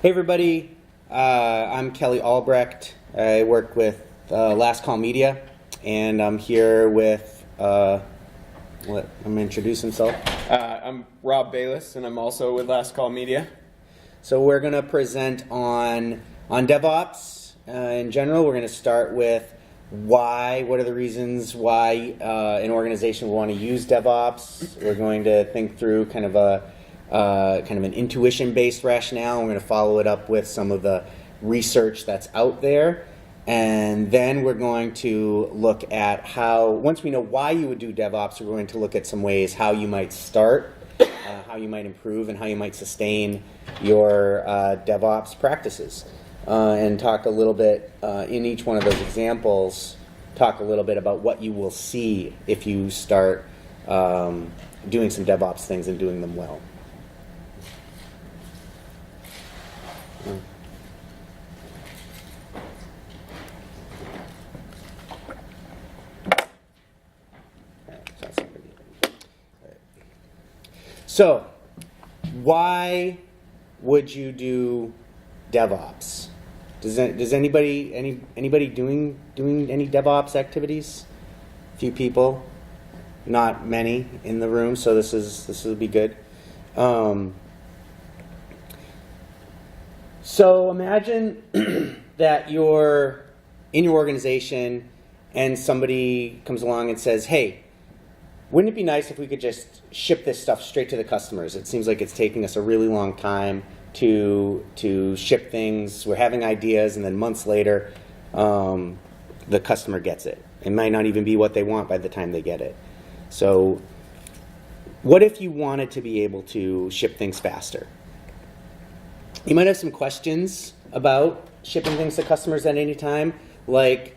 Hey everybody, I'm Kelly Albrecht. I work with Last Call Media, and I'm here with, I'm going to introduce himself. I'm Rob Bayliss, and I'm also with Last Call Media. So we're going to present on DevOps in general. We're going to start with what are the reasons why an organization will want to use DevOps. We're going to think through kind of an intuition-based rationale. We're going to follow it up with some of the research that's out there. And then we're going to look at how, once we know why you would do DevOps, we're going to look at some ways how you might start, how you might improve, and how you might sustain your DevOps practices. And talk a little bit, in each one of those examples, talk a little bit about what you will see if you start doing some DevOps things and doing them well. So, why would you do DevOps? Does anybody doing any DevOps activities? A few people, not many in the room, so this will be good. So imagine that you're in your organization and somebody comes along and says, hey, wouldn't it be nice if we could just ship this stuff straight to the customers? It seems like it's taking us a really long time to ship things. We're having ideas, and then months later, the customer gets it. It might not even be what they want by the time they get it. So what if you wanted to be able to ship things faster? You might have some questions about shipping things to customers at any time, like,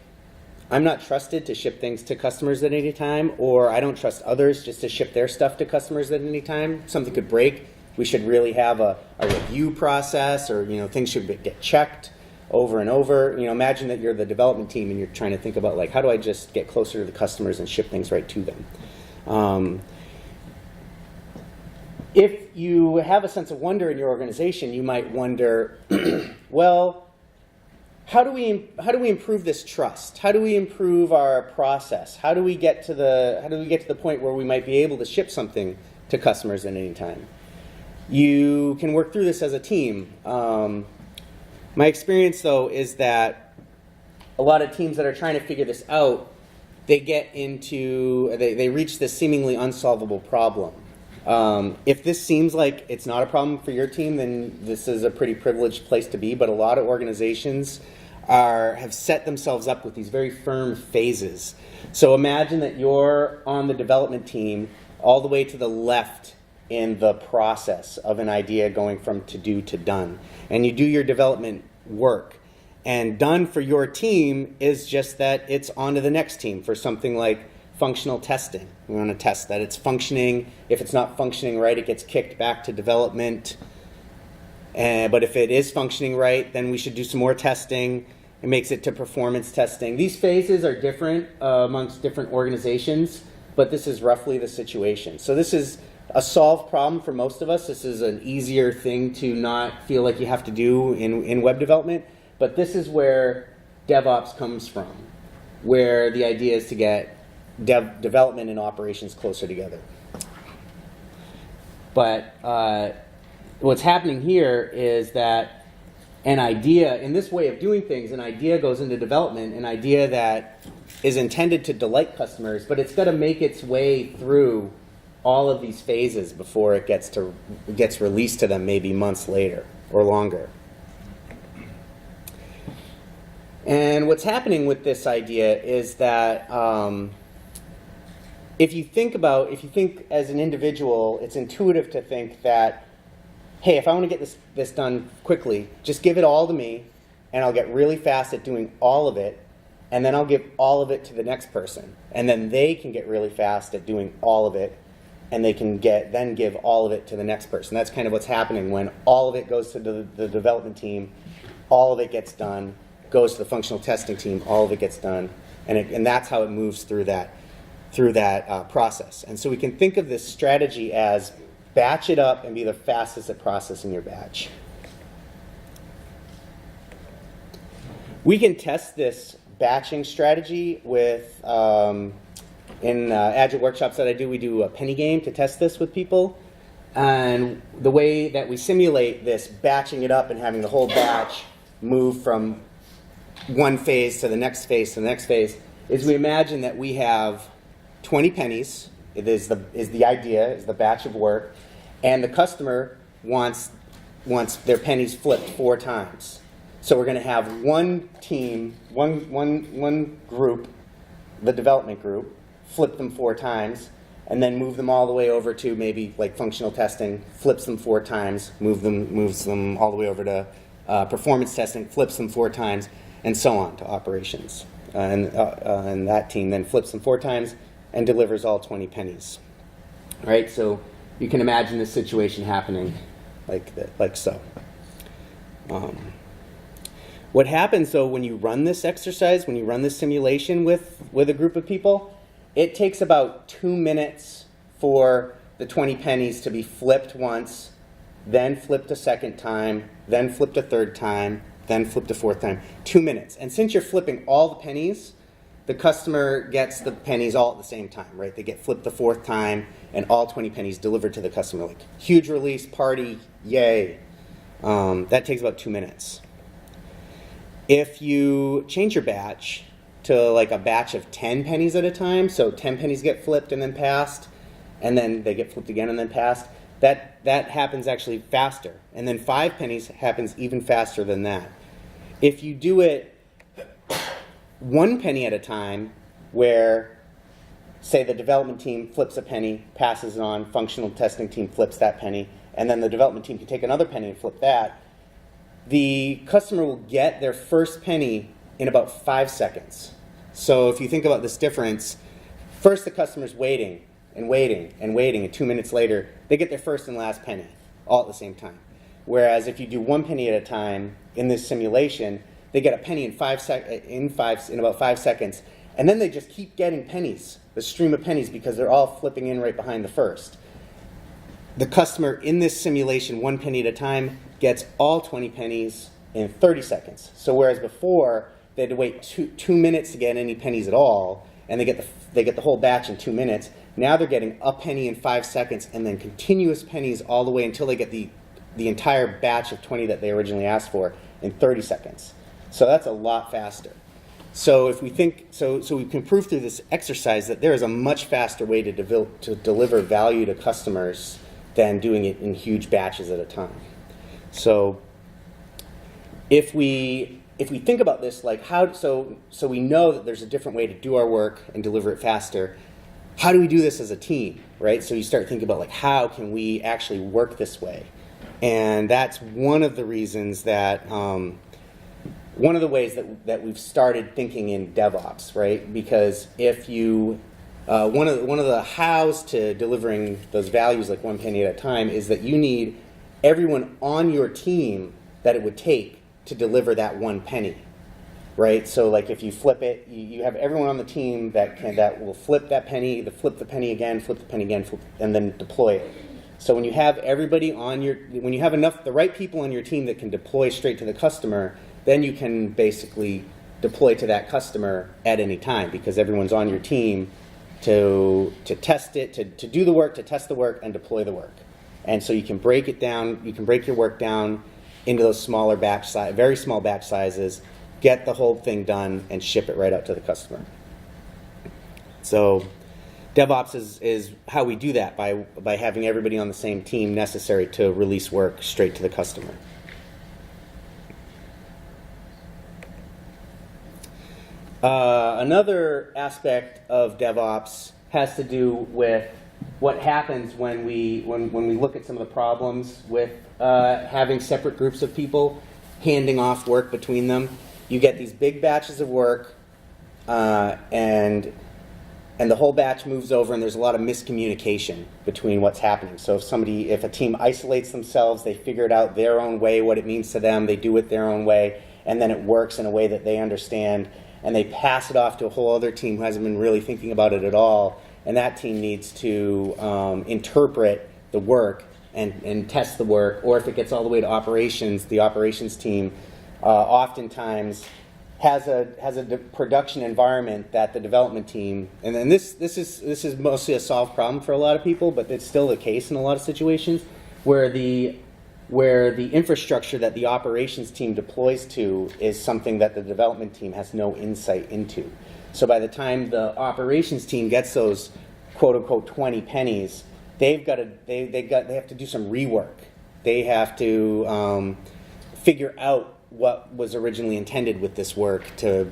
I'm not trusted to ship things to customers at any time, or I don't trust others just to ship their stuff to customers at any time. Something could break. We should really have a review process, or things should get checked over and over. Imagine that you're the development team and you're trying to think about, like, how do I just get closer to the customers and ship things right to them? If you have a sense of wonder in your organization, you might wonder, well, how do we improve this trust? How do we improve our process? How do we get to the point where we might be able to ship something to customers at any time? You can work through this as a team. My experience, though, is that a lot of teams that are trying to figure this out, they reach this seemingly unsolvable problem. If this seems like it's not a problem for your team, then this is a pretty privileged place to be. But a lot of organizations have set themselves up with these very firm phases. So imagine that you're on the development team all the way to the left in the process of an idea going from to do to done. And you do your development work. And done for your team is just that it's on to the next team for something like functional testing. We want to test that it's functioning. If it's not functioning right, it gets kicked back to development. But if it is functioning right, then we should do some more testing. It makes it to performance testing. These phases are different amongst different organizations, but this is roughly the situation. So this is a solved problem for most of us. This is an easier thing to not feel like you have to do in web development. But this is where DevOps comes from, where the idea is to get development and operations closer together. But what's happening here is that an idea, in this way of doing things, an idea goes into development, an idea that is intended to delight customers, but it's got to make its way through all of these phases before it gets released to them maybe months later or longer. And what's happening with this idea is that if you think as an individual, it's intuitive to think that, hey, if I want to get this done quickly, just give it all to me, and I'll get really fast at doing all of it, and then I'll give all of it to the next person. And then they can get really fast at doing all of it, and they can then give all of it to the next person. That's kind of what's happening when all of it goes to the development team, all of it gets done, goes to the functional testing team, all of it gets done, and that's how it moves through that process. And so we can think of this strategy as batch it up and be the fastest at processing your batch. We can test this batching strategy with, in Agile workshops that I do, we do a penny game to test this with people. And the way that we simulate this, batching it up and having the whole batch move from one phase to the next phase to the next phase, is we imagine that we have 20 pennies. It is the idea, is the batch of work, and the customer wants their pennies flipped 4 times. So we're going to have one team, one group, the development group, flip them 4 times, and then move them all the way over to maybe like functional testing, flips them 4 times, moves them all the way over to performance testing, flips them 4 times, and so on to operations. And that team then flips them 4 times and delivers all 20 pennies. Right? So you can imagine this situation happening like so. What happens though when you run this exercise, when you run this simulation with a group of people, it takes about 2 minutes for the 20 pennies to be flipped once, then flipped a second time, then flipped a third time, then flipped a 4th time. 2 minutes. And since you're flipping all the pennies, the customer gets the pennies all at the same time, right? They get flipped the 4th time and all 20 pennies delivered to the customer. Like, huge release, party, yay. That takes about 2 minutes. If you change your batch to like a batch of 10 pennies at a time, so 10 pennies get flipped and then passed, and then they get flipped again and then passed, that happens actually faster. And then 5 pennies happens even faster than that. If you do it 1 penny at a time, where, say, the development team flips a penny, passes it on, functional testing team flips that penny, and then the development team can take another penny and flip that, the customer will get their first penny in about 5 seconds. So if you think about this difference, first the customer's waiting and waiting and waiting, and 2 minutes later, they get their first and last penny all at the same time. Whereas if you do 1 penny at a time in this simulation, they get a penny in about 5 seconds, and then they just keep getting pennies, the stream of pennies, because they're all flipping in right behind the first. The customer in this simulation, 1 penny at a time, gets all 20 pennies in 30 seconds. So whereas before they had to wait 2 minutes to get any pennies at all, and they get the whole batch in 2 minutes, now they're getting a penny in 5 seconds, and then continuous pennies all the way until they get the entire batch of 20 that they originally asked for in 30 seconds. So that's a lot faster. So if we think, so we can prove through this exercise that there is a much faster way to deliver value to customers than doing it in huge batches at a time. So if we think about this, like so we know that there's a different way to do our work and deliver it faster. How do we do this as a team, right? So you start thinking about like, how can we actually work this way? And that's one of the reasons that, one of the ways that we've started thinking in DevOps, right? Because if you, one of the hows to delivering those values like 1 penny at a time is that you need everyone on your team that it would take to deliver that 1 penny, right? So like if you flip it, you have everyone on the team that will flip that penny, flip the penny again, and then deploy it. So when you have everybody when you have the right people on your team that can deploy straight to the customer, then you can basically deploy to that customer at any time because everyone's on your team to test it, to do the work, to test the work, and deploy the work. And so you can break it down, you can break your work down into those smaller very small batch sizes, get the whole thing done, and ship it right out to the customer. So DevOps is how we do that, by having everybody on the same team necessary to release work straight to the customer. Another aspect of DevOps has to do with what happens when we look at some of the problems with having separate groups of people handing off work between them. You get these big batches of work, and the whole batch moves over, and there's a lot of miscommunication between what's happening. So if a team isolates themselves, they figure it out their own way, what it means to them, they do it their own way, and then it works in a way that they understand, and they pass it off to a whole other team who hasn't been really thinking about it at all, and that team needs to interpret the work and test the work. Or if it gets all the way to operations, the operations team oftentimes has a production environment that the development team, and then this is mostly a solved problem for a lot of people, but it's still the case in a lot of situations where the infrastructure that the operations team deploys to is something that the development team has no insight into. So by the time the operations team gets those quote unquote 20 pennies, they have to do some rework. They have to figure out what was originally intended with this work to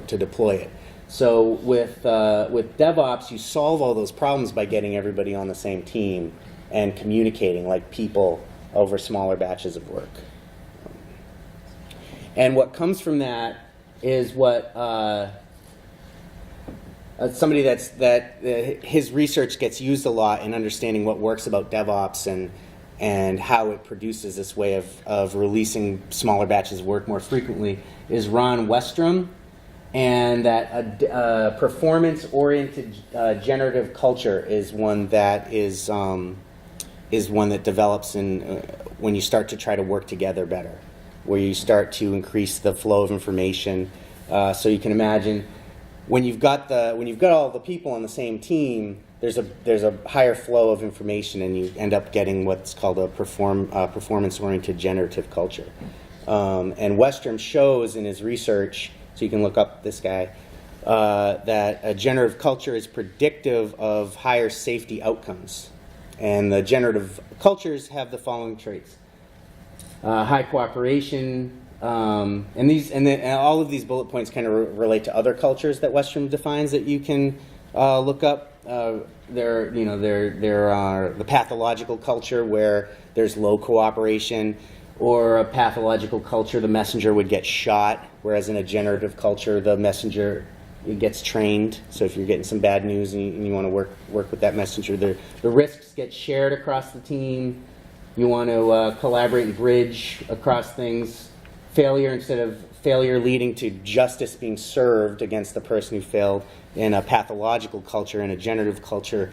deploy it. So with DevOps, you solve all those problems by getting everybody on the same team and communicating like people over smaller batches of work. And what comes from that is what somebody his research gets used a lot in understanding what works about DevOps and how it produces this way of releasing smaller batches of work more frequently is Ron Westrum, and that a performance-oriented generative culture is one that develops when you start to try to work together better, where you start to increase the flow of information. So you can imagine when you've got all the people on the same team, there's a higher flow of information, and you end up getting what's called a performance-oriented generative culture. And Westrum shows in his research, so you can look up this guy, that a generative culture is predictive of higher safety outcomes. And the generative cultures have the following traits: high cooperation, and all of these bullet points kind of relate to other cultures that Westrum defines that you can look up. There are the pathological culture where there's low cooperation, or a pathological culture the messenger would get shot, whereas in a generative culture the messenger gets trained. So if you're getting some bad news and you want to work with that messenger, the risks get shared across the team. You want to collaborate and bridge across things. Failure leading to justice being served against the person who failed. In a pathological culture, in a generative culture,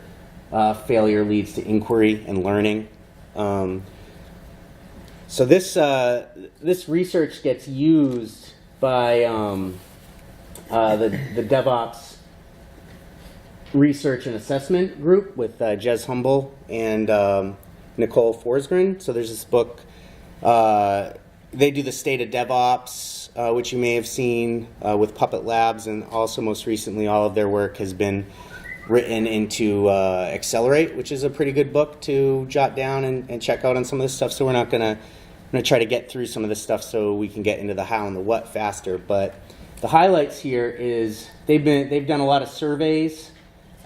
failure leads to inquiry and learning. So this research gets used by the DevOps Research and Assessment Group with Jez Humble and Nicole Forsgren. So there's this book. They do the State of DevOps, which you may have seen with Puppet Labs, and also most recently all of their work has been written into Accelerate, which is a pretty good book to jot down and check out on some of this stuff. So we're not going to try to get through some of this stuff so we can get into the how and the what faster. But the highlights here is they've done a lot of surveys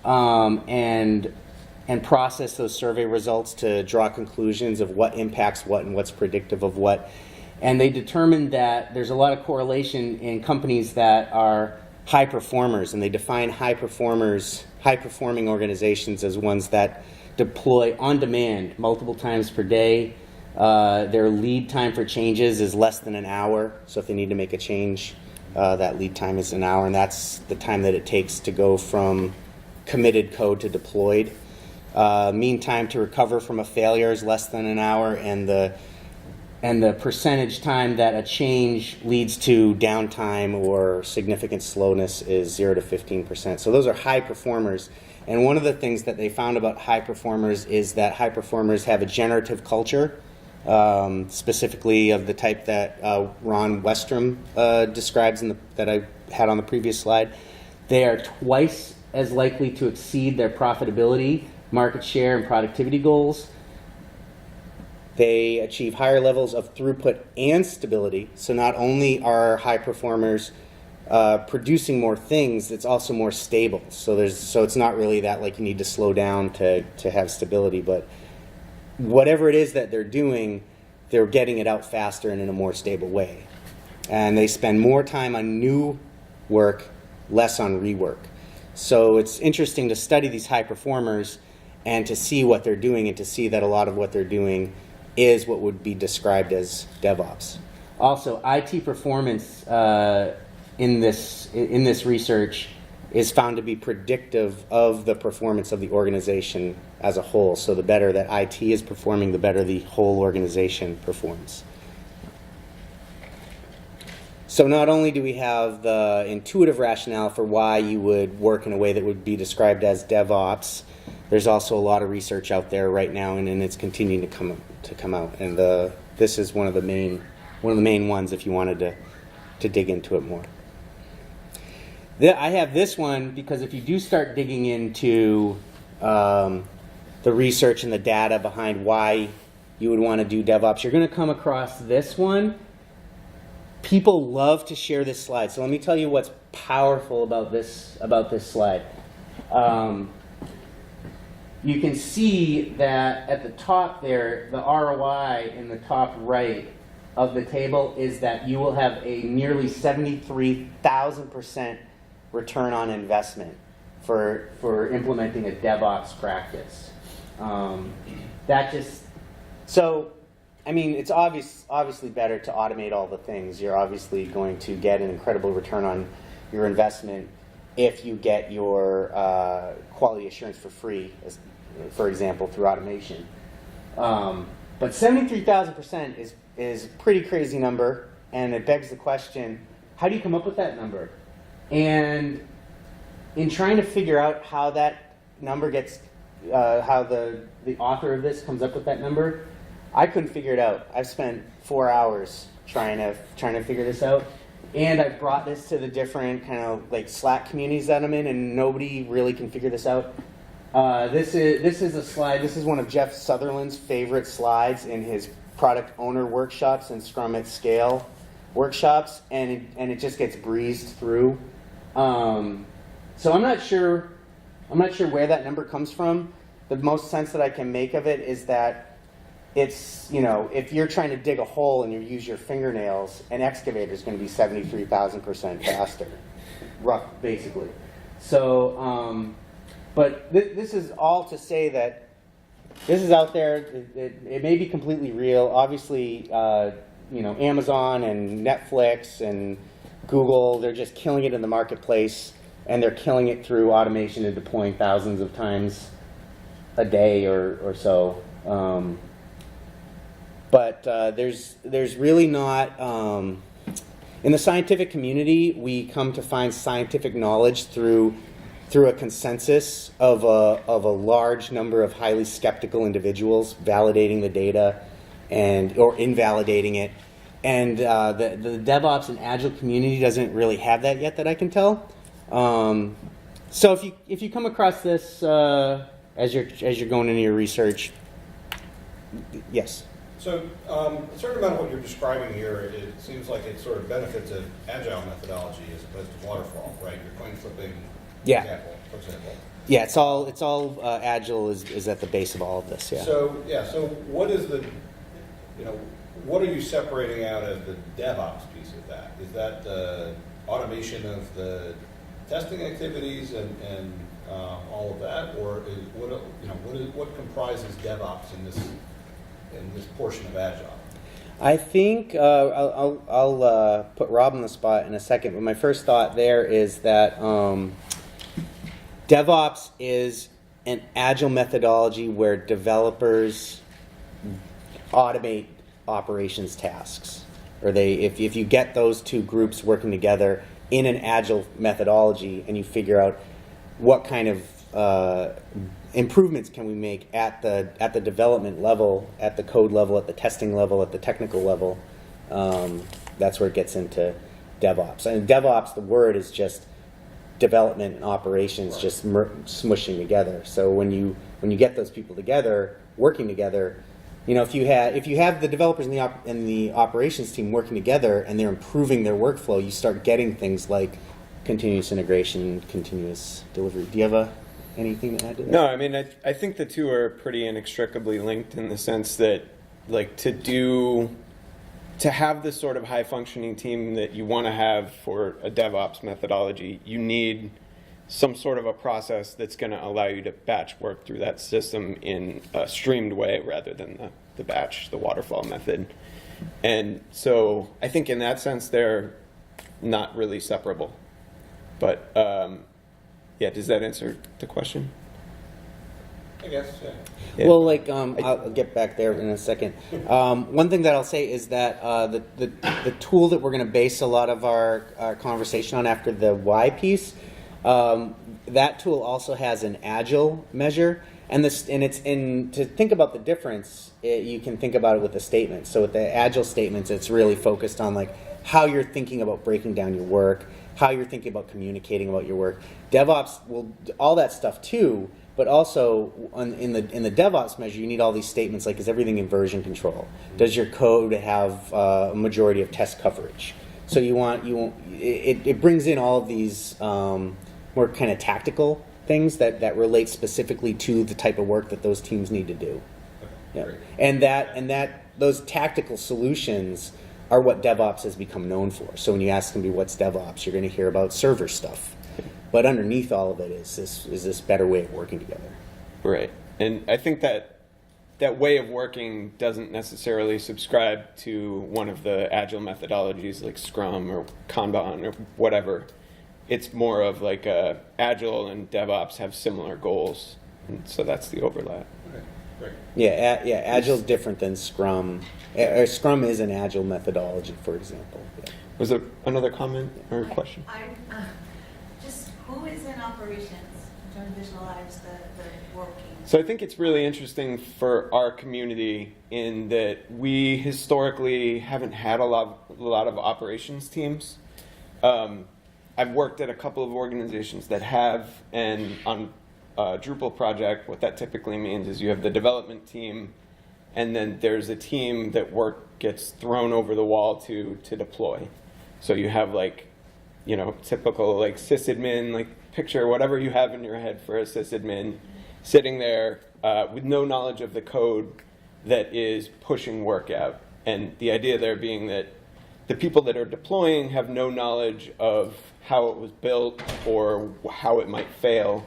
and process those survey results to draw conclusions of what impacts what and what's predictive of what. And they determined that there's a lot of correlation in companies that are high performers, and they define high-performing organizations as ones that deploy on demand multiple times per day. Their lead time for changes is less than an hour, so if they need to make a change, that lead time is an hour, and that's the time that it takes to go from committed code to deployed. Mean time to recover from a failure is less than an hour, and the percentage time that a change leads to downtime or significant slowness is 0 to 15%. So those are high performers. And one of the things that they found about high performers is that high performers have a generative culture, specifically of the type that Ron Westrum describes that I had on the previous slide. They are twice as likely to exceed their profitability, market share, and productivity goals. They achieve higher levels of throughput and stability. So not only are high performers producing more things, it's also more stable. So it's not really that like you need to slow down to have stability, but whatever it is that they're doing, they're getting it out faster and in a more stable way. And they spend more time on new work, less on rework. So it's interesting to study these high performers and to see what they're doing, and to see that a lot of what they're doing is what would be described as DevOps. Also, IT performance in this research is found to be predictive of the performance of the organization as a whole. So the better that IT is performing, the better the whole organization performs. So not only do we have the intuitive rationale for why you would work in a way that would be described as DevOps, there's also a lot of research out there right now, and it's continuing to come out. And this is one of the main ones if you wanted to dig into it more. I have this one because if you do start digging into the research and the data behind why you would want to do DevOps, you're going to come across this one. People love to share this slide. So let me tell you what's powerful about this slide. You can see that at the top there, the ROI in the top right of the table is that you will have a nearly 73,000% return on investment for implementing a DevOps practice. I mean, it's obviously better to automate all the things. You're obviously going to get an incredible return on your investment if you get your quality assurance for free, for example, through automation. But 73,000% is a pretty crazy number, and it begs the question, how do you come up with that number? And in trying to figure out how that number gets, how the author of this comes up with that number, I couldn't figure it out. I've spent 4 hours trying to figure this out, and I've brought this to the different kind of like Slack communities that I'm in, and nobody really can figure this out. This is a slide. This is one of Jeff Sutherland's favorite slides in his product owner workshops and Scrum at Scale workshops, and it just gets breezed through. So I'm not sure where that number comes from. The most sense that I can make of it is that it's, if you're trying to dig a hole and you use your fingernails, an excavator is going to be 73,000% faster, rough, basically. So, but this is all to say that this is out there. It may be completely real. Obviously, Amazon and Netflix and Google, they're just killing it in the marketplace, and they're killing it through automation and deploying thousands of times a day or so. But there's really not, in the scientific community, we come to find scientific knowledge through a consensus of a large number of highly skeptical individuals validating the data or invalidating it. And the DevOps and Agile community doesn't really have that yet that I can tell. So if you come across this as you're going into your research, yes. So a certain amount of what you're describing here, it seems like it sort of benefits an agile methodology as opposed to waterfall, right? Your coin flipping example, for example. Yeah, it's all agile is at the base of all of this. Yeah. So what is what are you separating out as the DevOps piece of that? Is that the automation of the testing activities and all of that, or what comprises DevOps in this portion of Agile? I think I'll put Rob on the spot in a second, but my first thought there is that DevOps is an Agile methodology where developers automate operations tasks, or if you get those two groups working together in an Agile methodology, and you figure out what kind of improvements can we make at the development level, at the code level, at the testing level, at the technical level. That's where it gets into DevOps. And DevOps, the word is just development and operations, just smushing together. So when you get those people together, working together, if you have the developers and the operations team working together and they're improving their workflow, you start getting things like continuous integration, continuous delivery. Do you have anything to add to that? No, I mean, I think the two are pretty inextricably linked in the sense that, like, to have this sort of high-functioning team that you want to have for a DevOps methodology, you need some sort of a process that's going to allow you to batch work through that system in a streamed way rather than the waterfall method. And so I think in that sense they're not really separable. But yeah, does that answer the question? I guess, yeah. Yeah. Well, like, I'll get back there in a second. One thing that I'll say is that the tool that we're going to base a lot of our conversation on after the why piece, that tool also has an agile measure, and to think about the difference, you can think about it with the statements. So with the agile statements, it's really focused on like how you're thinking about breaking down your work, how you're thinking about communicating about your work. DevOps will all that stuff too. But also, in the DevOps measure, you need all these statements like, is everything in version control? Does your code have a majority of test coverage? So it brings in all of these more kind of tactical things that relate specifically to the type of work that those teams need to do. Yeah. And those tactical solutions are what DevOps has become known for. So when you ask somebody what's DevOps, you're going to hear about server stuff. But underneath all of it is this better way of working together. Right. And I think that way of working doesn't necessarily subscribe to one of the agile methodologies like Scrum or Kanban or whatever. It's more of like Agile and DevOps have similar goals. And so that's the overlap. Okay, great. Yeah, Agile is different than Scrum. Scrum is an Agile methodology, for example. Yeah. Was there another comment or question? Just who is in operations? I'm trying to visualize the working. So I think it's really interesting for our community in that we historically haven't had a lot of operations teams. I've worked at a couple of organizations that have, and on a Drupal project, what that typically means is you have the development team, and then there's a team that work gets thrown over the wall to deploy. So you have like, typical like sysadmin, like picture whatever you have in your head for a sysadmin, sitting there with no knowledge of the code that is pushing work out. And the idea there being that the people that are deploying have no knowledge of how it was built or how it might fail.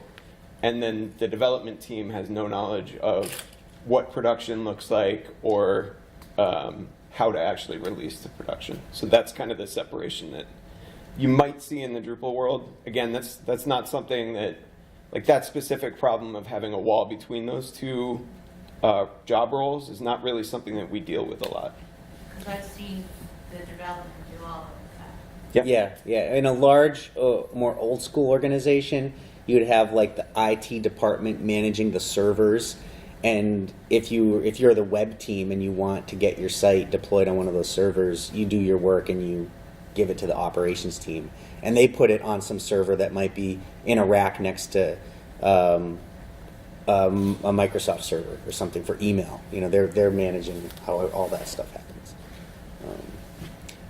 And then the development team has no knowledge of what production looks like or how to actually release to production. So that's kind of the separation that you might see in the Drupal world. Again, that's not something that, like that specific problem of having a wall between those two job roles is not really something that we deal with a lot. Because I've seen the development do all of that. Yeah. In a large, more old school organization, you'd have like the IT department managing the servers. And if you're the web team and you want to get your site deployed on one of those servers, you do your work and you give it to the operations team, and they put it on some server that might be in a rack next to a Microsoft server or something for email. They're managing how all that stuff happens.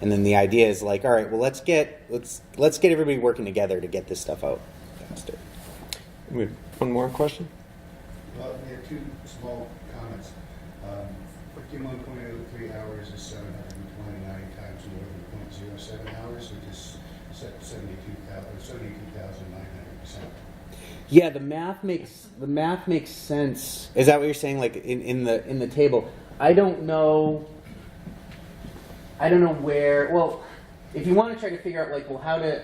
And then the idea is like, all right, well, let's get everybody working together to get this stuff out faster. We have one more question. Well, we have two small comments. 51.03 hours is 729 times more than 0.07 hours, which is 72,900%. Yeah, the math makes sense. Is that what you're saying? Like in the table, I don't know where. Well, if you want to try to figure out like, well, how is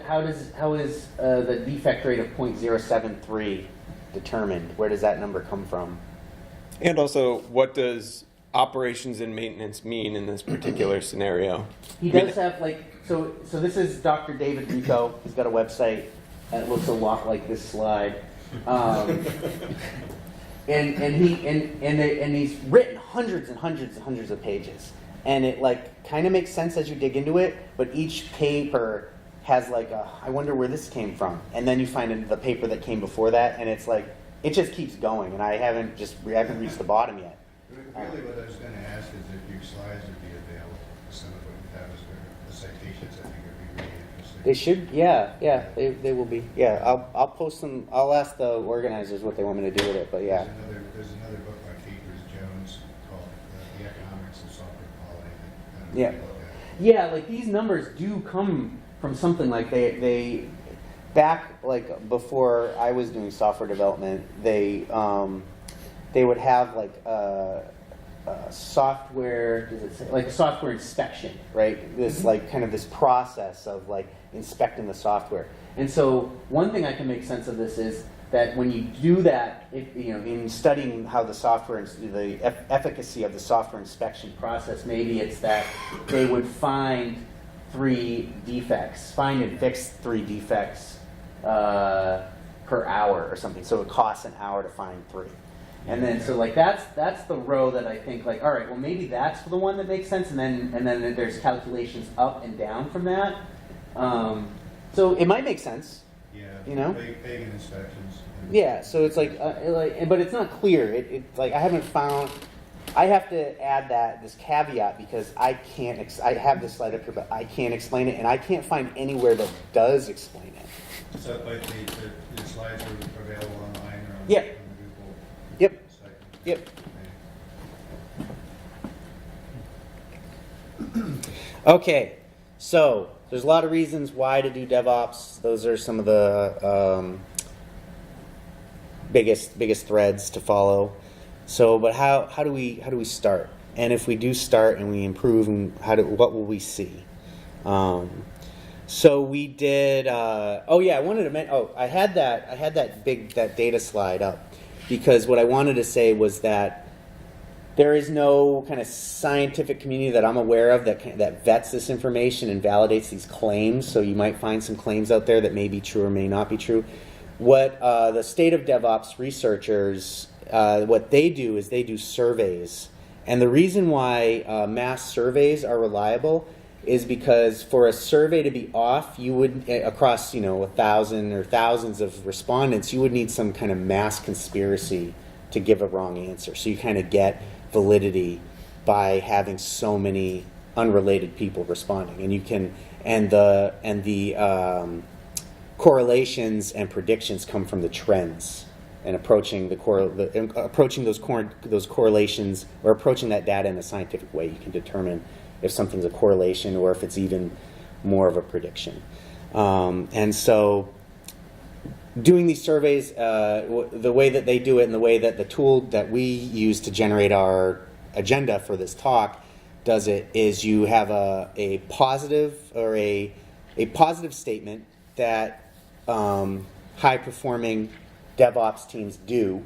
the defect rate of 0.073 determined? Where does that number come from? And also, what does operations and maintenance mean in this particular scenario? He does have like so. This is Dr. David Rico. He's got a website that looks a lot like this slide, and he's written hundreds and hundreds and hundreds of pages, and it like kind of makes sense as you dig into it. But each paper has like I wonder where this came from, and then you find the paper that came before that, and it's like it just keeps going, and I haven't reached the bottom yet. Really, what I was going to ask is if your slides would be available. Some of what you have is the citations. I think would be really interesting. They should, yeah, they will be. Yeah, I'll post them. I'll ask the organizers what they want me to do with it. But yeah. There's another book by Capers Jones called The Economics of Software Quality. Yeah. Yeah, like these numbers do come from something like they back like before I was doing software development. They would have like software, does it say, like software inspection, right? This like kind of this process of like inspecting the software. And so one thing I can make sense of this is that when you do that, in studying how the software, the efficacy of the software inspection process, maybe it's that they would find and fix 3 defects per hour or something. So it costs an hour to find 3. And then, so like that's the row that I think like, all right, well maybe that's the one that makes sense, and then there's calculations up and down from that. So it might make sense. Yeah. Pagan inspections. Yeah. So it's like but it's not clear. It's like I haven't found. I have to add this caveat because I can't. I have this slide up here, but I can't explain it, and I can't find anywhere that does explain it. So like the slides are available online or on Yeah. the Drupal Yep. site? Yep. Okay, so there's a lot of reasons why to do DevOps. Those are some of the biggest threads to follow. So, but how do we start? And if we do start and we improve, and what will we see? So we did. Oh yeah, I wanted to mention. Oh, I had that data slide up because what I wanted to say was that there is no kind of scientific community that I'm aware of that vets this information and validates these claims. So you might find some claims out there that may be true or may not be true. What the state of DevOps researchers, what they do is they do surveys. And the reason why mass surveys are reliable is because for a survey to be off, you would, across 1,000 or thousands of respondents, you would need some kind of mass conspiracy to give a wrong answer. So you kind of get validity by having so many unrelated people responding, and you can, and the correlations and predictions come from the trends, and approaching those correlations, or approaching that data in a scientific way, you can determine if something's a correlation or if it's even more of a prediction. And so doing these surveys, the way that they do it and the way that the tool that we use to generate our agenda for this talk does it is you have a positive or a positive statement that high-performing DevOps teams do,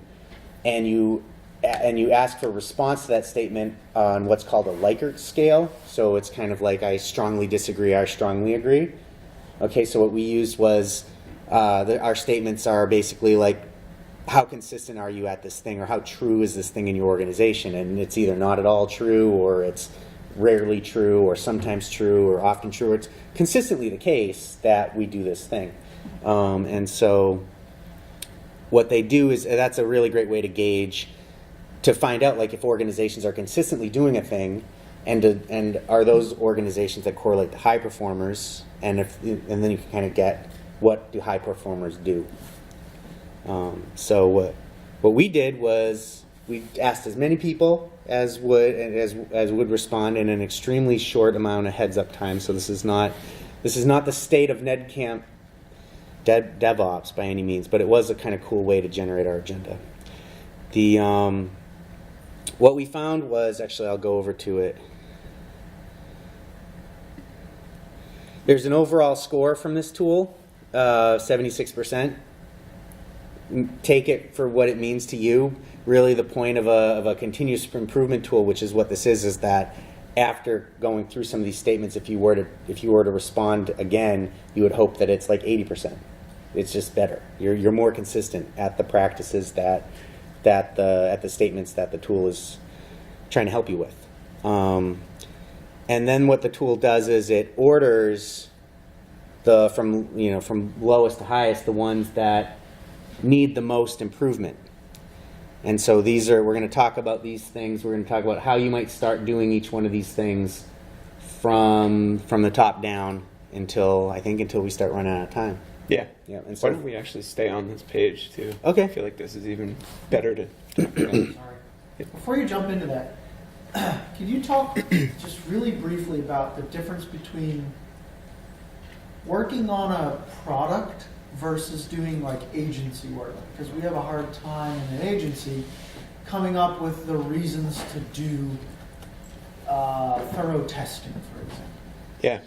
and you ask for a response to that statement on what's called a Likert scale. So it's kind of like I strongly disagree, I strongly agree. Okay, so what we used was our statements are basically like, how consistent are you at this thing, or how true is this thing in your organization? And it's either not at all true, or it's rarely true, or sometimes true, or often true, or it's consistently the case that we do this thing. And so what they do is, that's a really great way to gauge, to find out like if organizations are consistently doing a thing, and are those organizations that correlate to high performers, and then you can kind of get what do high performers do. So what we did was we asked as many people as would respond in an extremely short amount of heads up time. So this is not the state of NEDCamp DevOps by any means, but it was a kind of cool way to generate our agenda. What we found was, actually I'll go over to it. There's an overall score from this tool, 76%. Take it for what it means to you. Really, the point of a continuous improvement tool, which is what this is that after going through some of these statements, if you were to respond again, you would hope that it's like 80%. It's just better. You're more consistent at the practices at the statements that the tool is trying to help you with. And then what the tool does is it orders from lowest to highest, the ones that need the most improvement. And so we're going to talk about these things. We're going to talk about how you might start doing each one of these things from the top down until we start running out of time. Yeah. Yeah. And so, why don't we actually stay on this page too? Okay. I feel like this is even better to. Sorry. Before you jump into that, can you talk just really briefly about the difference between working on a product versus doing like agency work? Because we have a hard time in an agency coming up with the reasons to do thorough testing, for example.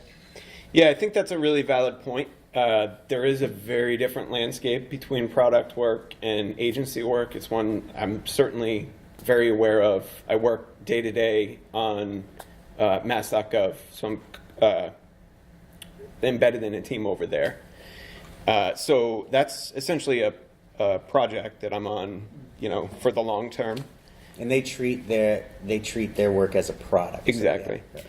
Yeah, I think that's a really valid point. there is a very different landscape between product work and agency work. It's one I'm certainly very aware of. I work day to day on mass.gov, so I'm embedded in a team over there. So that's essentially a project that I'm on, for the long term. And they treat their work as a product. Exactly. So, yeah.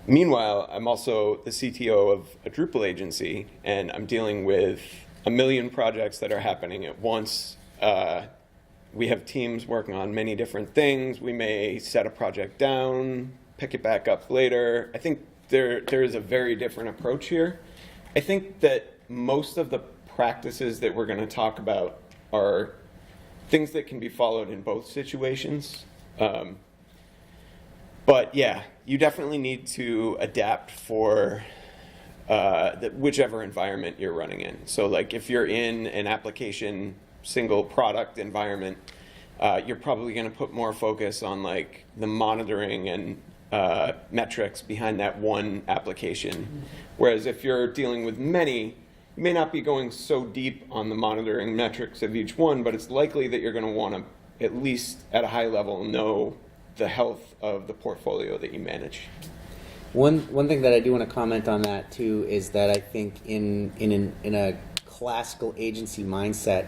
Meanwhile, I'm also the CTO of a Drupal agency, and I'm dealing with a million projects that are happening at once. We have teams working on many different things. We may set a project down, pick it back up later. I think there is a very different approach here. I think that most of the practices that we're going to talk about are things that can be followed in both situations. But yeah, you definitely need to adapt for whichever environment you're running in. So like if you're in an application single product environment, you're probably going to put more focus on like the monitoring and metrics behind that one application. Whereas if you're dealing with many, you may not be going so deep on the monitoring metrics of each one, but it's likely that you're going to want to, at least at a high level, know the health of the portfolio that you manage. One thing that I do want to comment on that too is that I think in a classical agency mindset,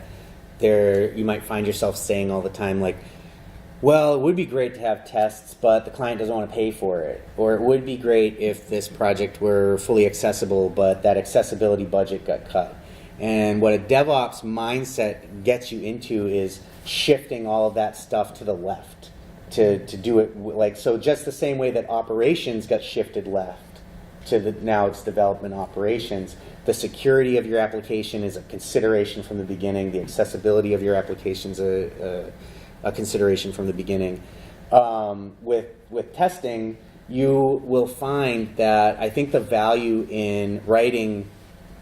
you might find yourself saying all the time like, well, it would be great to have tests, but the client doesn't want to pay for it. Or it would be great if this project were fully accessible, but that accessibility budget got cut. And what a DevOps mindset gets you into is shifting all of that stuff to the left. To do it like, so just the same way that operations got shifted left to now it's development operations. The security of your application is a consideration from the beginning. The accessibility of your application is a consideration from the beginning. With testing, you will find that I think the value in writing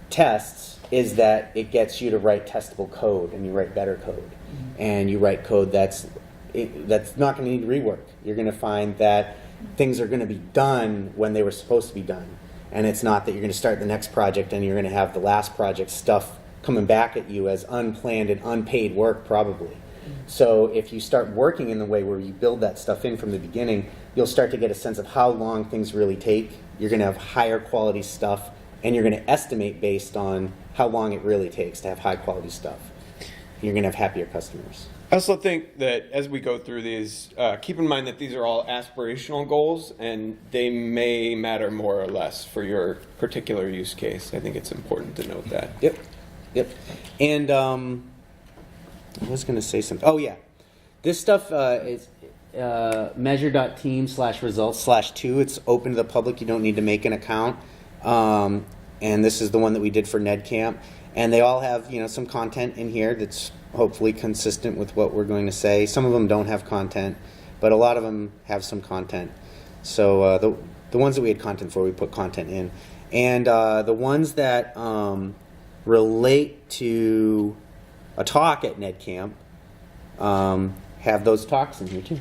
tests is that it gets you to write testable code, and you write better code, and you write code that's not going to need rework. You're going to find that things are going to be done when they were supposed to be done. And it's not that you're going to start the next project and you're going to have the last project stuff coming back at you as unplanned and unpaid work probably. So if you start working in the way where you build that stuff in from the beginning, you'll start to get a sense of how long things really take. You're going to have higher quality stuff, and you're going to estimate based on how long it really takes to have high quality stuff. You're going to have happier customers. I also think that as we go through these, keep in mind that these are all aspirational goals, and they may matter more or less for your particular use case. I think it's important to note that. Yep. And I was going to say something. Oh, yeah. This stuff is measure.team/results/2. It's open to the public. You don't need to make an account. And this is the one that we did for NEDCamp. And they all have, some content in here that's hopefully consistent with what we're going to say. Some of them don't have content, but a lot of them have some content. So the ones that we had content for, we put content in. And the ones that relate to a talk at NEDCamp have those talks in here too.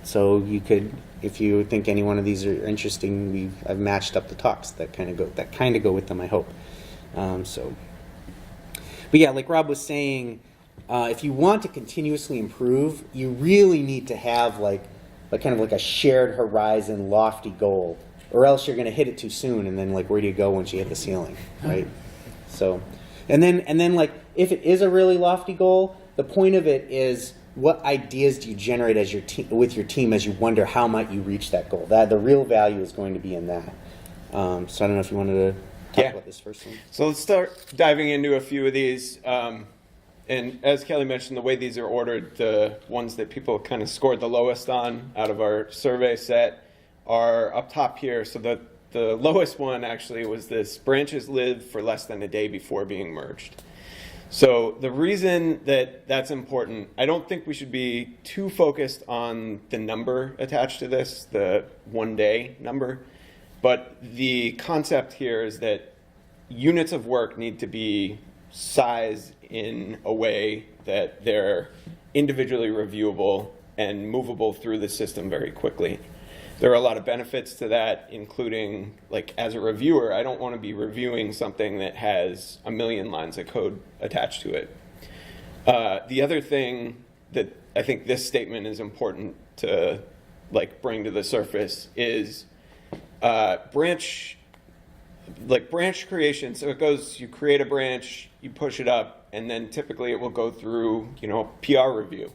So you could, if you think any one of these are interesting, I've matched up the talks that kind of go with them, I hope. But yeah, like Rob was saying, if you want to continuously improve, you really need to have like kind of like a shared horizon, lofty goal, or else you're going to hit it too soon, and then like where do you go once you hit the ceiling, right? So, and then like if it is a really lofty goal, the point of it is what ideas do you generate as with your team as you wonder how might you reach that goal. That the real value is going to be in that. So I don't know if you wanted to talk about this first one. So let's start diving into a few of these. And as Kelly mentioned, the way these are ordered, the ones that people kind of scored the lowest on out of our survey set are up top here. So the lowest one actually was this: branches live for less than a day before being merged. So the reason that that's important, I don't think we should be too focused on the number attached to this, the 1 day number. But the concept here is that units of work need to be sized in a way that they're individually reviewable and movable through the system very quickly. There are a lot of benefits to that, including, like, as a reviewer, I don't want to be reviewing something that has a million lines of code attached to it. The other thing that I think this statement is important to, like, bring to the surface is branch creation. So it goes, you create a branch, you push it up, and then typically it will go through, PR review.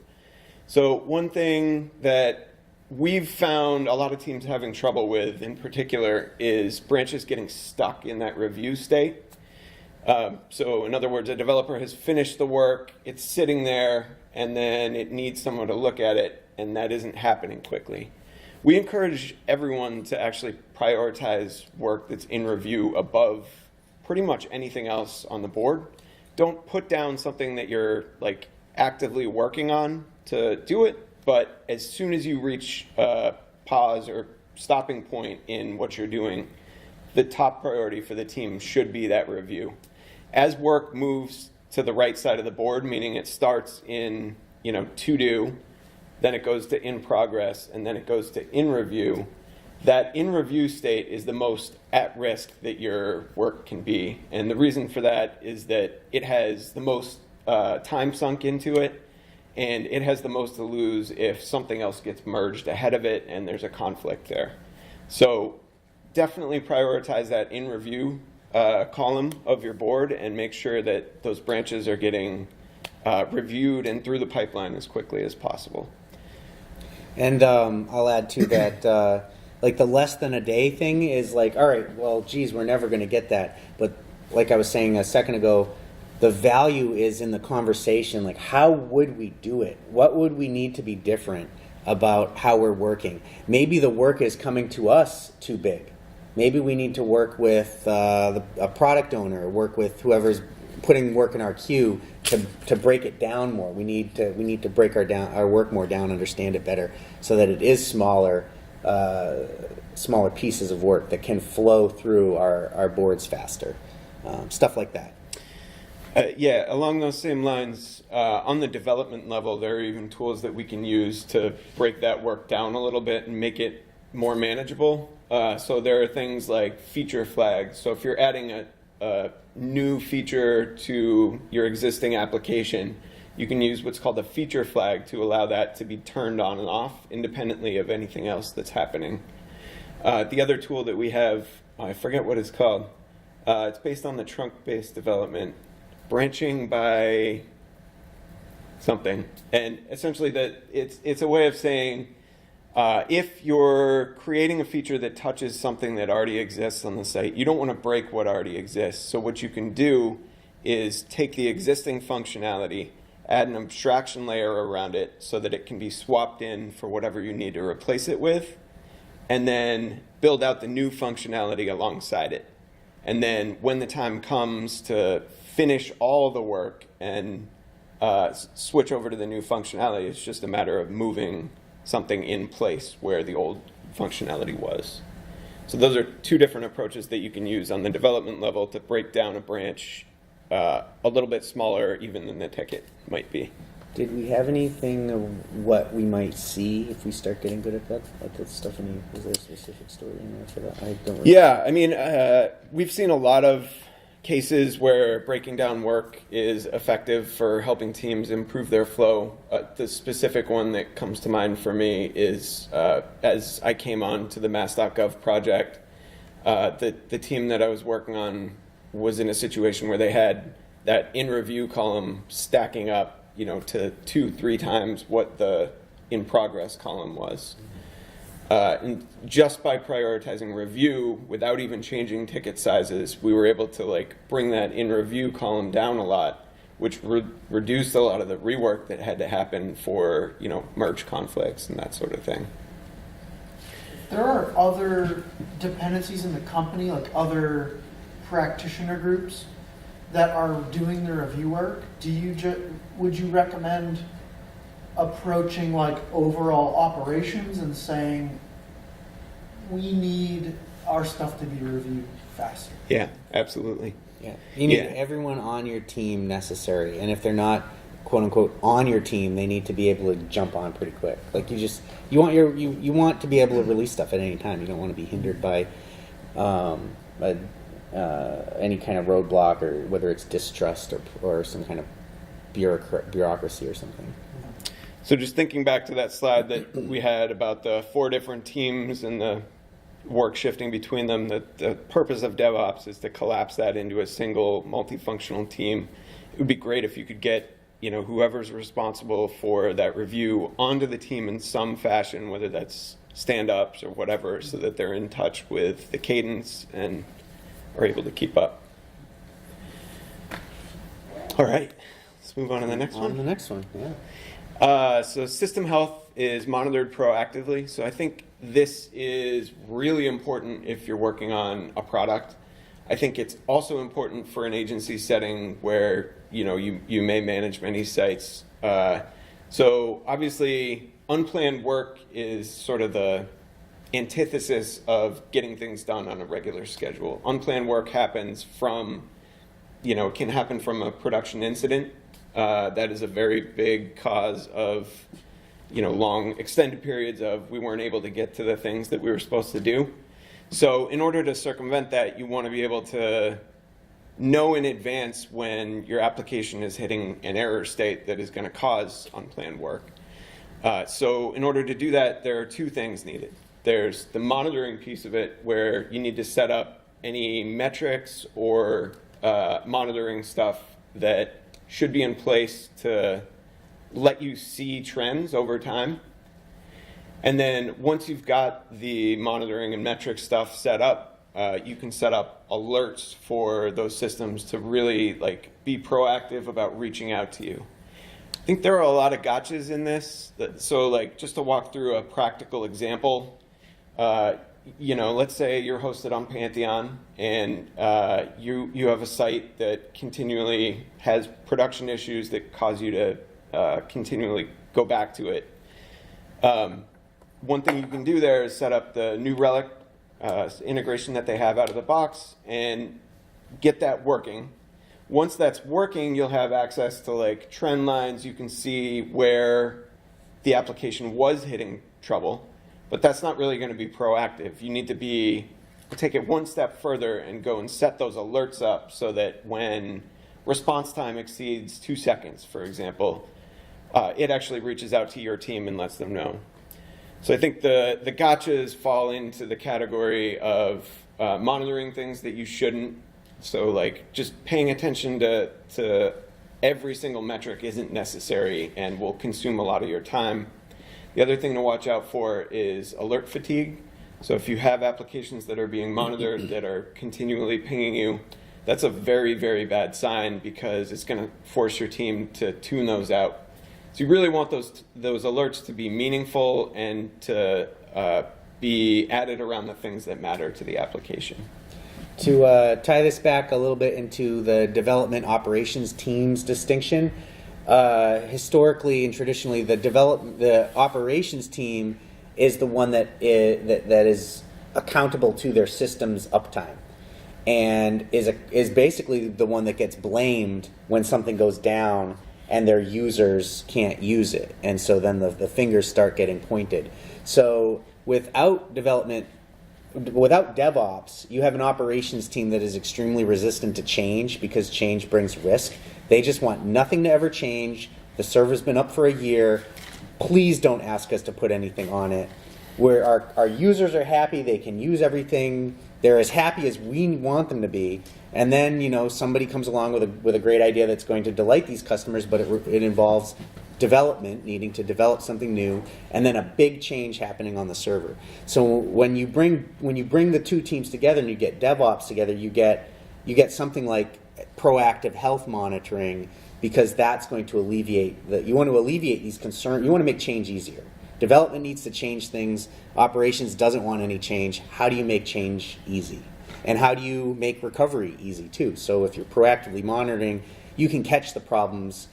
So one thing that we've found a lot of teams having trouble with in particular is branches getting stuck in that review state. So in other words, a developer has finished the work, it's sitting there, and then it needs someone to look at it, and that isn't happening quickly. We encourage everyone to actually prioritize work that's in review above pretty much anything else on the board. Don't put down something that you're, like, actively working on to do it, but as soon as you reach a pause or stopping point in what you're doing, the top priority for the team should be that review. As work moves to the right side of the board, meaning it starts in, to do, then it goes to in progress, and then it goes to in review. That in review state is the most at risk that your work can be. And the reason for that is that it has the most time sunk into it, and it has the most to lose if something else gets merged ahead of it and there's a conflict there. So definitely prioritize that in review column of your board and make sure that those branches are getting reviewed and through the pipeline as quickly as possible. And I'll add to that, like the less than a day thing is like, all right, well, geez, we're never going to get that. But like I was saying a second ago, the value is in the conversation. Like, how would we do it? What would we need to be different about how we're working? Maybe the work is coming to us too big. Maybe we need to work with a product owner, work with whoever's putting work in our queue to break it down more. We need to break our work more down, understand it better, so that it is smaller pieces of work that can flow through our boards faster. Stuff like that. Yeah, along those same lines, on the development level, there are even tools that we can use to break that work down a little bit and make it more manageable. So there are things like feature flags. So if you're adding a new feature to your existing application, you can use what's called a feature flag to allow that to be turned on and off independently of anything else that's happening. The other tool that we have, I forget what it's called. It's based on the trunk-based development. Branching by something, and essentially that it's a way of saying if you're creating a feature that touches something that already exists on the site, you don't want to break what already exists. So what you can do is take the existing functionality, add an abstraction layer around it so that it can be swapped in for whatever you need to replace it with, and then build out the new functionality alongside it. And then when the time comes to finish all the work and switch over to the new functionality, it's just a matter of moving something in place where the old functionality was. So those are two different approaches that you can use on the development level to break down a branch a little bit smaller even than the ticket might be. Did we have anything of what we might see if we start getting good at that? Like that stuff, is there a specific story in there for that? I don't remember. Yeah, I mean, we've seen a lot of cases where breaking down work is effective for helping teams improve their flow. The specific one that comes to mind for me is as I came on to the mass.gov project, the team that I was working on was in a situation where they had that in review column stacking up, to 2-3 times what the in progress column was. And just by prioritizing review without even changing ticket sizes, we were able to bring that in review column down a lot, which reduced a lot of the rework that had to happen for merge conflicts and that sort of thing. There are other dependencies in the company, like other practitioner groups that are doing the review work. Would you recommend approaching overall operations and saying we need our stuff to be reviewed faster? Yeah, absolutely. Yeah, you need everyone on your team necessary, and if they're not quote unquote on your team, they need to be able to jump on pretty quick. Like you want to be able to release stuff at any time. You don't want to be hindered by any kind of roadblock, or whether it's distrust or some kind of bureaucracy or something. So just thinking back to that slide that we had about the 4 different teams and the work shifting between them, the purpose of DevOps is to collapse that into a single multifunctional team. It would be great if you could get, whoever's responsible for that review onto the team in some fashion, whether that's stand-ups or whatever, so that they're in touch with the cadence and are able to keep up. All right, let's move on to the next one. On the next one, yeah. So system health is monitored proactively. So I think this is really important if you're working on a product. I think it's also important for an agency setting where you may manage many sites. So obviously, unplanned work is sort of the antithesis of getting things done on a regular schedule. Unplanned work happens from, can happen from a production incident. That is a very big cause of, long extended periods of we weren't able to get to the things that we were supposed to do. So in order to circumvent that, you want to be able to know in advance when your application is hitting an error state that is going to cause unplanned work. So in order to do that, there are 2 things needed. There's the monitoring piece of it, where you need to set up any metrics or monitoring stuff that should be in place to let you see trends over time. And then once you've got the monitoring and metric stuff set up, you can set up alerts for those systems to really be proactive about reaching out to you. I think there are a lot of gotchas in this. So just to walk through a practical example, let's say you're hosted on Pantheon and you have a site that continually has production issues that cause you to continually go back to it. One thing you can do there is set up the New Relic integration that they have out of the box and get that working. Once that's working, you'll have access to trend lines. You can see where the application was hitting trouble, but that's not really going to be proactive. You need to take it one step further and go and set those alerts up so that when response time exceeds 2 seconds, for example, it actually reaches out to your team and lets them know. So I think the gotchas fall into the category of monitoring things that you shouldn't. So just paying attention to every single metric isn't necessary and will consume a lot of your time. The other thing to watch out for is alert fatigue. So if you have applications that are being monitored that are continually pinging you, that's a very, very bad sign, because it's going to force your team to tune those out. So you really want those alerts to be meaningful and to be added around the things that matter to the application. To tie this back a little bit into the development operations teams distinction, historically and traditionally, the operations team is the one that is accountable to their system's uptime, and is basically the one that gets blamed when something goes down and their users can't use it, and so then the fingers start getting pointed. So without DevOps, you have an operations team that is extremely resistant to change, because change brings risk. They just want nothing to ever change. The server's been up for a year. Please don't ask us to put anything on it. Where our users are happy, they can use everything. They're as happy as we want them to be. And then somebody comes along with a great idea that's going to delight these customers, but it involves development, needing to develop something new, and then a big change happening on the server. So when you bring the 2 teams together and you get DevOps together, you get something like proactive health monitoring, because that's going to alleviate you want to alleviate these concerns. You want to make change easier. Development needs to change things. Operations doesn't want any change. How do you make change easy? And how do you make recovery easy too? So if you're proactively monitoring, you can catch the problems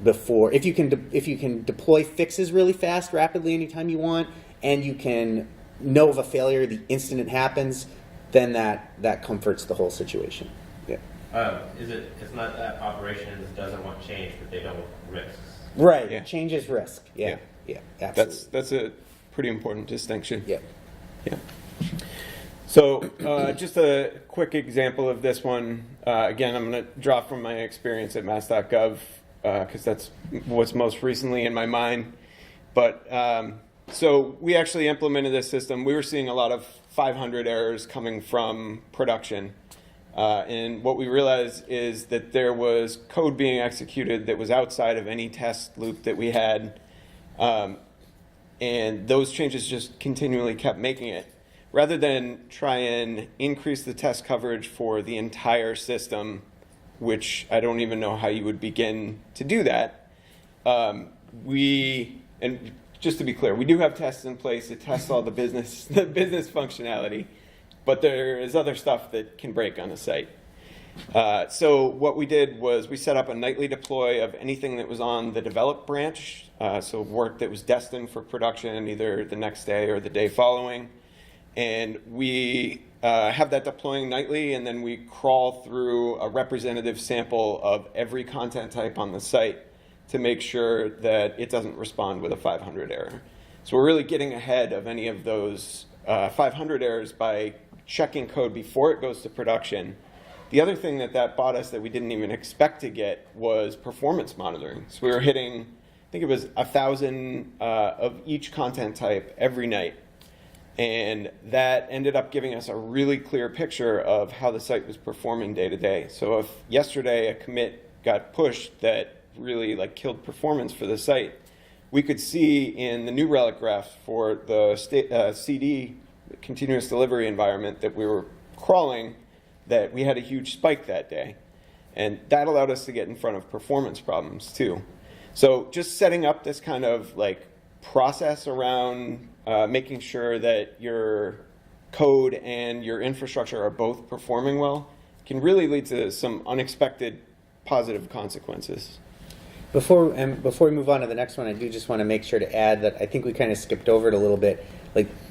before. If you can deploy fixes really fast, rapidly, anytime you want, and you can know of a failure the instant it happens, then that comforts the whole situation. Yeah. It's not that operations doesn't want change, but they don't want risks. Right. Yeah. Change is risk. Yeah. Yeah. Yeah. Absolutely. That's a pretty important distinction. Yeah. Yeah. So just a quick example of this one. Again, I'm going to draw from my experience at mass.gov because that's what's most recently in my mind. But so we actually implemented this system. We were seeing a lot of 500 errors coming from production. And what we realized is that there was code being executed that was outside of any test loop that we had. And those changes just continually kept making it. Rather than try and increase the test coverage for the entire system, which I don't even know how you would begin to do that, and just to be clear, we do have tests in place that test all the business functionality, but there is other stuff that can break on the site. So what we did was we set up a nightly deploy of anything that was on the develop branch, so work that was destined for production either the next day or the day following. And we have that deploying nightly, and then we crawl through a representative sample of every content type on the site to make sure that it doesn't respond with a 500 error. So we're really getting ahead of any of those 500 errors by checking code before it goes to production. The other thing that bought us that we didn't even expect to get was performance monitoring. So we were hitting, I think it was 1,000 of each content type every night. And that ended up giving us a really clear picture of how the site was performing day to day. So if yesterday a commit got pushed that really killed performance for the site, we could see in the new relic graph for the CD, continuous delivery environment that we were crawling, that we had a huge spike that day. And that allowed us to get in front of performance problems too. So just setting up this kind of process around making sure that your code and your infrastructure are both performing well can really lead to some unexpected positive consequences. Before we move on to the next one, I do just want to make sure to add that I think we kind of skipped over it a little bit.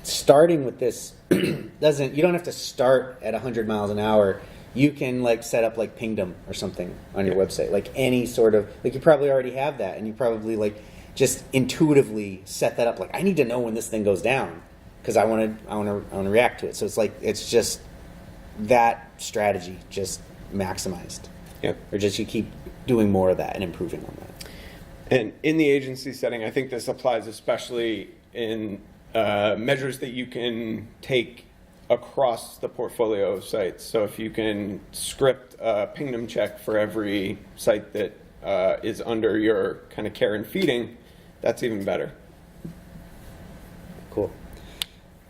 Starting with this you don't have to start at 100 miles an hour. You can set up Pingdom or something on your website, any sort of you probably already have that, and you probably just intuitively set that up. I need to know when this thing goes down because I want to react to it. So it's just that strategy just maximized. Yep. Or just you keep doing more of that and improving on that. And in the agency setting, I think this applies especially in measures that you can take across the portfolio of sites. So if you can script a Pingdom check for every site that is under your kind of care and feeding, that's even better. Cool.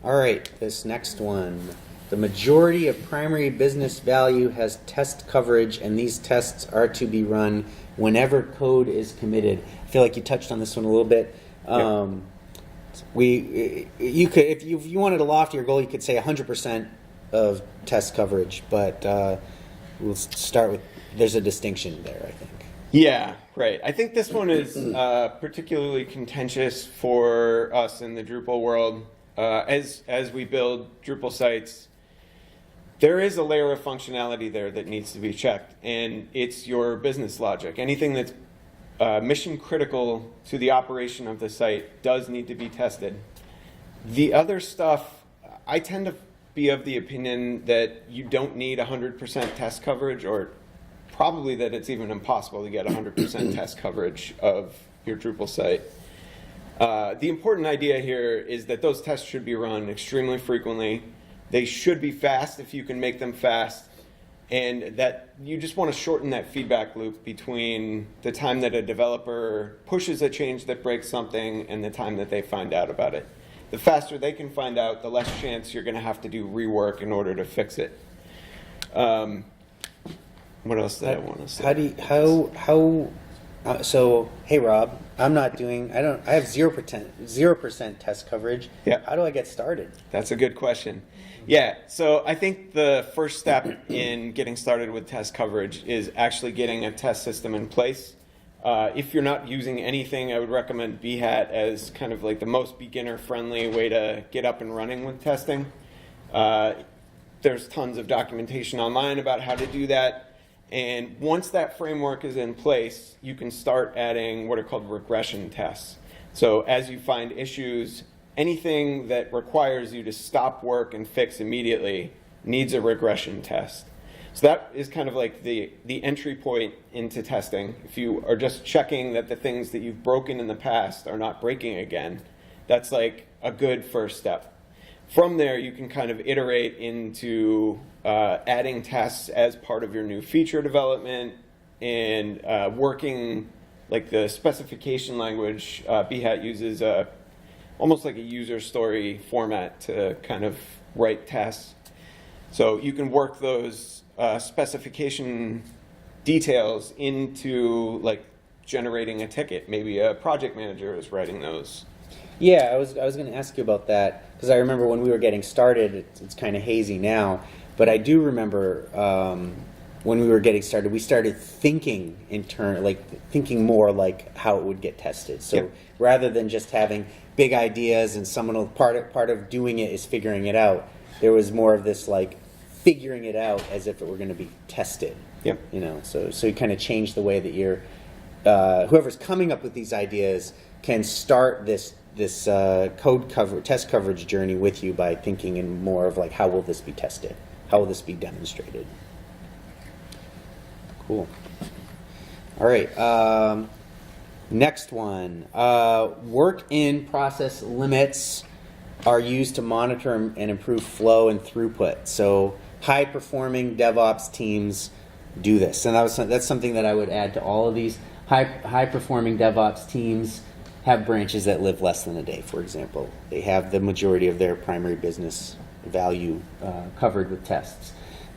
All right, this next one. The majority of primary business value has test coverage, and these tests are to be run whenever code is committed. I feel like you touched on this one a little bit. You could, if you wanted a loftier goal, you could say 100% of test coverage, but we'll start with, there's a distinction there, I think. Yeah, right. I think this one is particularly contentious for us in the Drupal world. As we build Drupal sites, there is a layer of functionality there that needs to be checked, and it's your business logic. Anything that's mission critical to the operation of the site does need to be tested. The other stuff, I tend to be of the opinion that you don't need 100% test coverage, or probably that it's even impossible to get 100% test coverage of your Drupal site. The important idea here is that those tests should be run extremely frequently. They should be fast if you can make them fast, and that you just want to shorten that feedback loop between the time that a developer pushes a change that breaks something and the time that they find out about it. The faster they can find out, the less chance you're going to have to do rework in order to fix it. What else did I want to say? So, hey Rob, I have 0% test coverage. Yeah. How do I get started? That's a good question. Yeah, so I think the first step in getting started with test coverage is actually getting a test system in place. If you're not using anything, I would recommend Behat as kind of the most beginner-friendly way to get up and running with testing. There's tons of documentation online about how to do that. And once that framework is in place, you can start adding what are called regression tests. So as you find issues, anything that requires you to stop work and fix immediately needs a regression test. So that is kind of like the entry point into testing. If you are just checking that the things that you've broken in the past are not breaking again, that's like a good first step. From there, you can kind of iterate into adding tests as part of your new feature development and working like the specification language. BHAT uses almost like a user story format to kind of write tests. So you can work those specification details into like generating a ticket. Maybe a project manager is writing those. Yeah, I was going to ask you about that because I remember when we were getting started, it's kind of hazy now, but I do remember when we were getting started, we started thinking thinking more like how it would get tested. So Yep. rather than just having big ideas and someone will, part of doing it is figuring it out, there was more of this like figuring it out as if it were going to be tested. Yep. You know, so you kind of change the way that you're whoever's coming up with these ideas can start this test coverage journey with you by thinking in more of like, how will this be tested? How will this be demonstrated? Cool. All right. Next one. Work in process limits are used to monitor and improve flow and throughput. So high performing DevOps teams do this. And that's something that I would add to all of these. High performing DevOps teams have branches that live less than a day, for example. They have the majority of their primary business value covered with tests.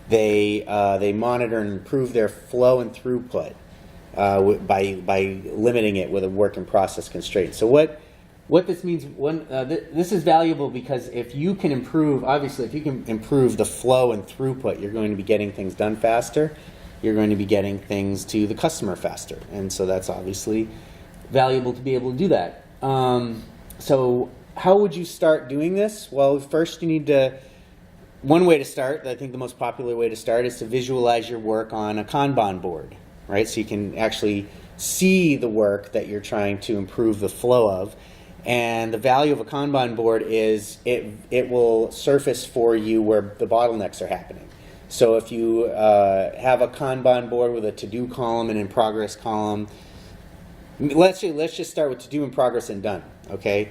They monitor and improve their flow and throughput by limiting it with a work in process constraint. So what this means, this is valuable because if you can improve, obviously, if you can improve the flow and throughput, you're going to be getting things done faster. You're going to be getting things to the customer faster. And so that's obviously valuable to be able to do that. So how would you start doing this? Well, first you need to, one way to start, I think the most popular way to start is to visualize your work on a Kanban board, right? So you can actually see the work that you're trying to improve the flow of. And the value of a Kanban board is it will surface for you where the bottlenecks are happening. So if you have a Kanban board with a to-do column and in progress column, let's just start with to-do, in progress, and done, okay?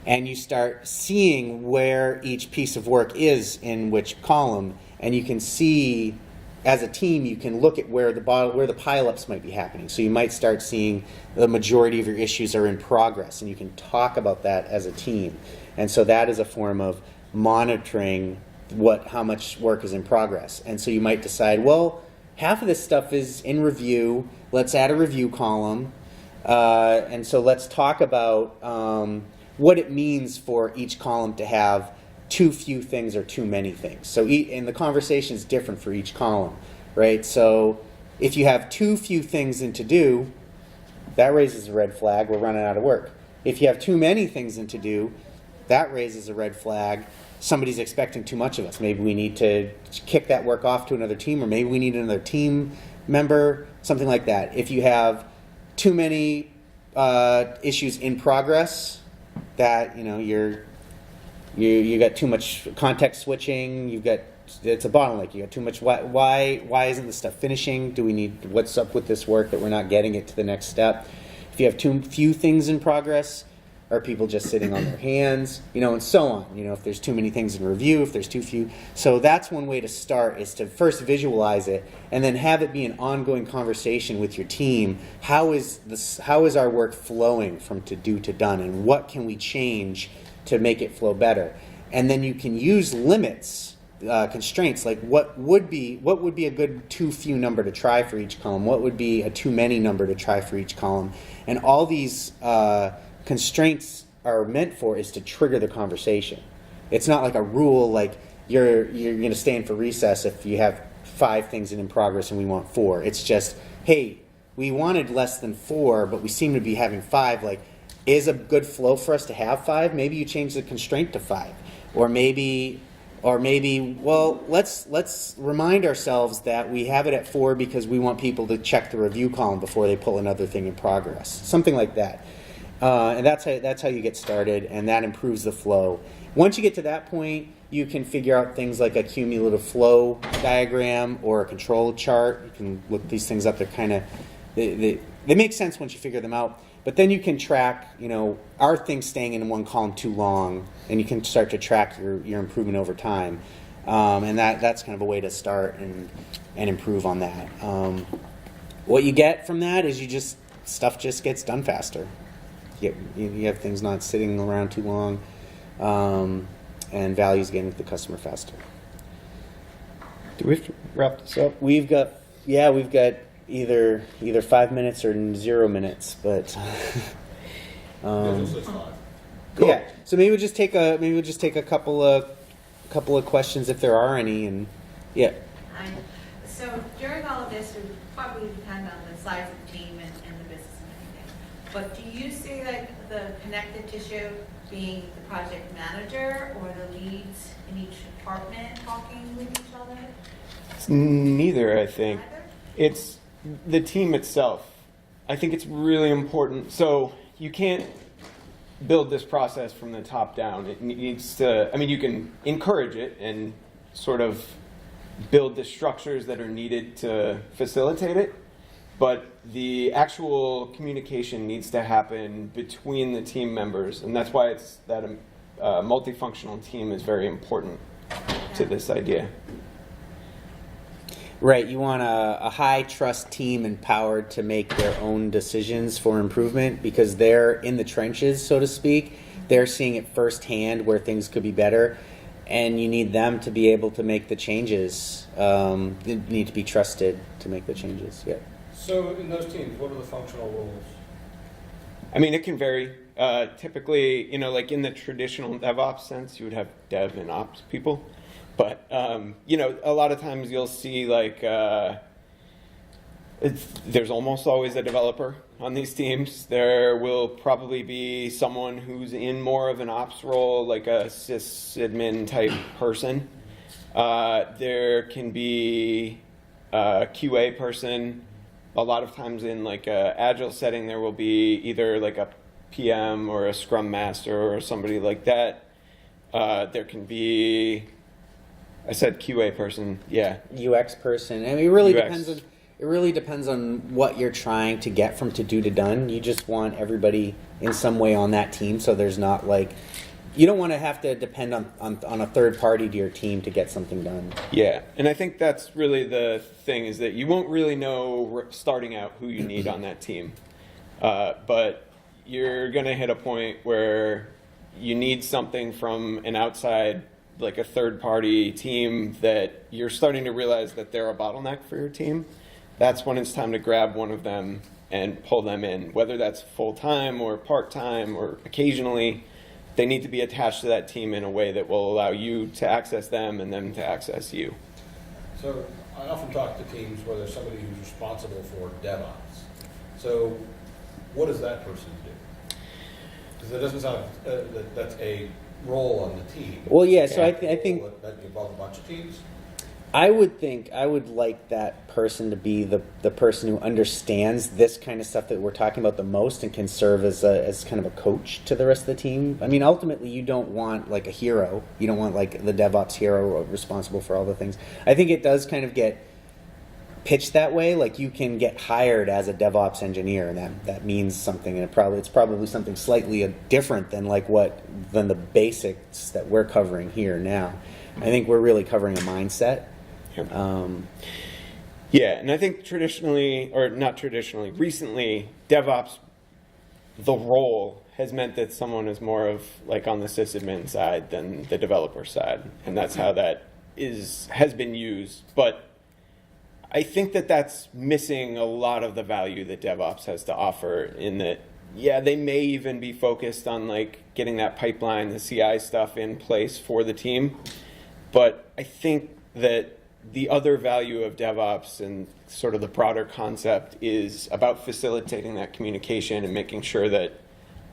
And you start seeing where each piece of work is in which column, and you can see, as a team, you can look at where the pileups might be happening. So you might start seeing the majority of your issues are in progress, and you can talk about that as a team. And so that is a form of monitoring how much work is in progress. And so you might decide, well, half of this stuff is in review. Let's add a review column. And so let's talk about what it means for each column to have too few things or too many things. So and the conversation is different for each column, right? So if you have too few things in to do, that raises a red flag. We're running out of work. If you have too many things in to do, that raises a red flag. Somebody's expecting too much of us. Maybe we need to kick that work off to another team, or maybe we need another team member, something like that. If you have too many issues in progress, that you got too much context switching. It's a bottleneck. You got too much. Why isn't this stuff finishing? What's up with this work that we're not getting it to the next step? If you have too few things in progress, are people just sitting on their hands? And so on. If there's too many things in review, if there's too few. So that's one way to start, is to first visualize it and then have it be an ongoing conversation with your team. How is our work flowing from to do to done, and what can we change to make it flow better? And then you can use limits, constraints, like what would be a good too few number to try for each column? What would be a too many number to try for each column? And all these constraints are meant for is to trigger the conversation. It's not like a rule, like you're going to stay in for recess if you have 5 things in progress and we want 4. It's just, hey, we wanted less than 4, but we seem to be having 5. Like, is a good flow for us to have 5? Maybe you change the constraint to 5, or maybe Or maybe, well, let's remind ourselves that we have it at 4 because we want people to check the review column before they pull another thing in progress. Something like that. And that's how you get started, and that improves the flow. Once you get to that point, you can figure out things like a cumulative flow diagram or a control chart. You can look these things up. They're kind of, they make sense once you figure them out. But then you can track, are things staying in one column too long? And you can start to track your improvement over time. And that's kind of a way to start and improve on that. What you get from that is stuff just gets done faster. You have things not sitting around too long, and values getting to the customer faster. Do we have to wrap this up? We've got either 5 minutes or 0 minutes, but This is fine. Cool. yeah. So maybe we'll just take a couple of questions if there are any, and yeah. So during all of this, it would probably depend on the size of the team and the business and everything. But do you see like the connective tissue being the project manager or the leads in each department talking with each other? It's neither, I think. Neither? It's the team itself. I think it's really important. So you can't build this process from the top down. It needs to, you can encourage it and sort of build the structures that are needed to facilitate it, but the actual communication needs to happen between the team members, and that's why it's that multifunctional team is very important to this idea. Right, you want a high trust team empowered to make their own decisions for improvement because they're in the trenches, so to speak. They're seeing it firsthand where things could be better, and you need them to be able to make the changes. They need to be trusted to make the changes. Yeah. So in those teams, what are the functional roles? It can vary. Typically, like in the traditional DevOps sense, you would have dev and ops people. But, a lot of times you'll see there's almost always a developer on these teams. There will probably be someone who's in more of an ops role, like a sysadmin type person. There can be a QA person. A lot of times in like a agile setting, there will be either like a PM or a Scrum Master or somebody like that. There can be, I said QA person, yeah. UX person. It really UX. depends on. It really depends on what you're trying to get from to do to done. You just want everybody in some way on that team, so there's not you don't want to have to depend on a third party to your team to get something done. Yeah, and I think that's really the thing is that you won't really know starting out who you need on that team. But you're going to hit a point where you need something from an outside, like a third-party team that you're starting to realize that they're a bottleneck for your team. That's when it's time to grab one of them and pull them in, whether that's full-time or part-time or occasionally. They need to be attached to that team in a way that will allow you to access them and them to access you. So I often talk to teams where there's somebody who's responsible for DevOps. So what does that person do? Because it doesn't sound that that's a role on the team. Well, yeah. So I think that involves a bunch of teams. I would like that person to be the person who understands this kind of stuff that we're talking about the most and can serve as kind of a coach to the rest of the team. Ultimately, you don't want like a hero. You don't want like the DevOps hero responsible for all the things. I think it does kind of get pitched that way. Like you can get hired as a DevOps engineer, and that means something. And it's probably something slightly different than than the basics that we're covering here now. I think we're really covering a mindset. Yeah, and I think recently, DevOps, the role has meant that someone is more of like on the sysadmin side than the developer side, and that's how that has been used. But I think that's missing a lot of the value that DevOps has to offer in that, yeah, they may even be focused on like getting that pipeline, the CI stuff in place for the team, but I think that the other value of DevOps and sort of the broader concept is about facilitating that communication and making sure that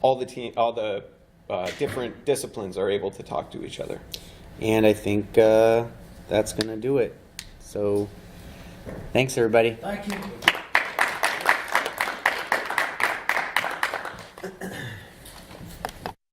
all the different disciplines are able to talk to each other. And I think that's going to do it. So thanks, everybody. Thank you.